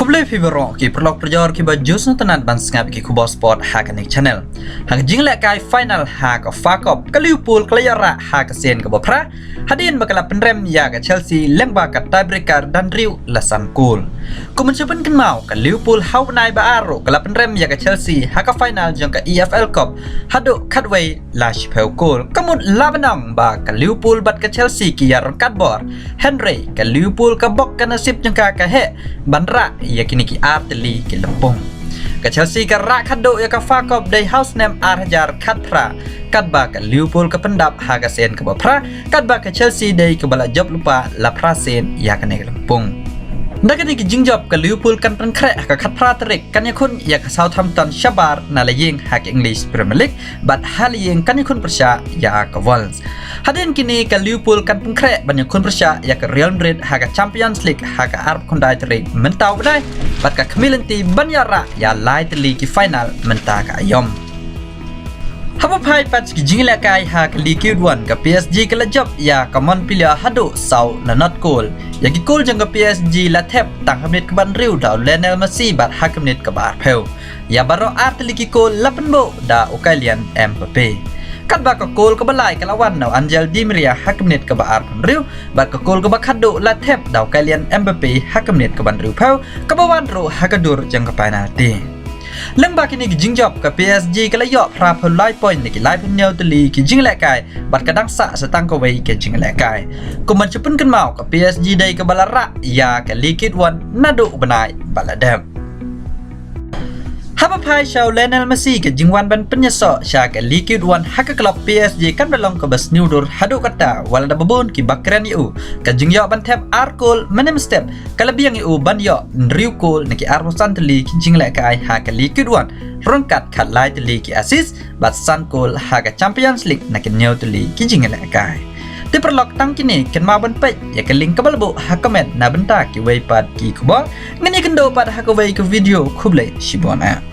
Kublai Fibro ki perlok perjor ki bajus nontonan ban sngap ki kubos sport hakanik channel. Hak jing lek kai final hak fakop ka Liverpool klayara hak sen ka bopra. Hadin bakal penrem ya ka Chelsea lengba ka tiebreaker dan riu lasan gol. Kumencepen kan mau ka Liverpool hau nai ba aro ka penrem ya ka Chelsea hak final jong ka EFL Cup. Hadu kadway lash pel gol. Kamut labanong ba ka Liverpool bat ka Chelsea ki yar kadbor. Henry ka Liverpool ka bok ka nasib jong ka he banra ia kini ki arteli ki lempung ka Chelsea ka rak khado ya ka fakop dai house name arhajar khatra kadba ka Liverpool ka pendap haga sen ka bapra kadba ka Chelsea dai ka bala job lupa la prasen ya ka ne lempung Nakani ki jingjop ka Liverpool kan pen kre ka khatra terik kan yakun ya ka Southampton Shabar na laying hak English Premier League bat halaying kan yakun persya ya ka Wolves Hadin kini ka Liverpool kan pen kre ban yakun persya ya ka Real Madrid hak Champions League hak Arab kondai terik mentau badai bat ka Kamilanti banyara ya lai teli ki final menta ka ayom Haba pai pat ki jingla kai ha ka Ligue 1 ka PSG ka lajop ya ka Montpellier hadu sau na not goal ya ki goal jang ka PSG la thep tang hamit ka ban riu da Lionel Messi bat ha kamit ka bar pheu ya baro artli ki goal lapenbo da Kylian Mbappe kat ba ka goal ka balai ka lawan na Angel Di Maria ha kamit ka bar riu bat ka goal ka ba khadu la thep da Kylian Mbappe ha kamit ka ban riu pheu ka bawan ro ha ka dur jang ka penalty Lembak ini ki jingjop ke PSG ke layok pra pulai point ni ki lai penyau teli ki jing lek kai bat kadang sa setang ke wei ke jing lek kai kuman cepun kan mau ke PSG dai ke balara ya ke Ligue 1 nadu benai baladam Haba pai show Lionel Messi ke jingwan ban penyesok sya ke Ligue 1 hak klub PSG kan belong ke bas niudur hadu kata wala da babun ki bakran yu ke jingyok ban tap arkol menem step kalabiang yu ban yo riu kol neki arbosan teli ki jinglek kai hak ke Ligue 1 rongkat khat lai teli ki assist bat san kol hak Champions League neki nyau teli ki jinglek kai Ti perlok tang kini ken ma ban pek ya ke link ke balbu hak comment na benta ki wei pat ki kubol ngani kendo pat hak wei ke video kublai shibona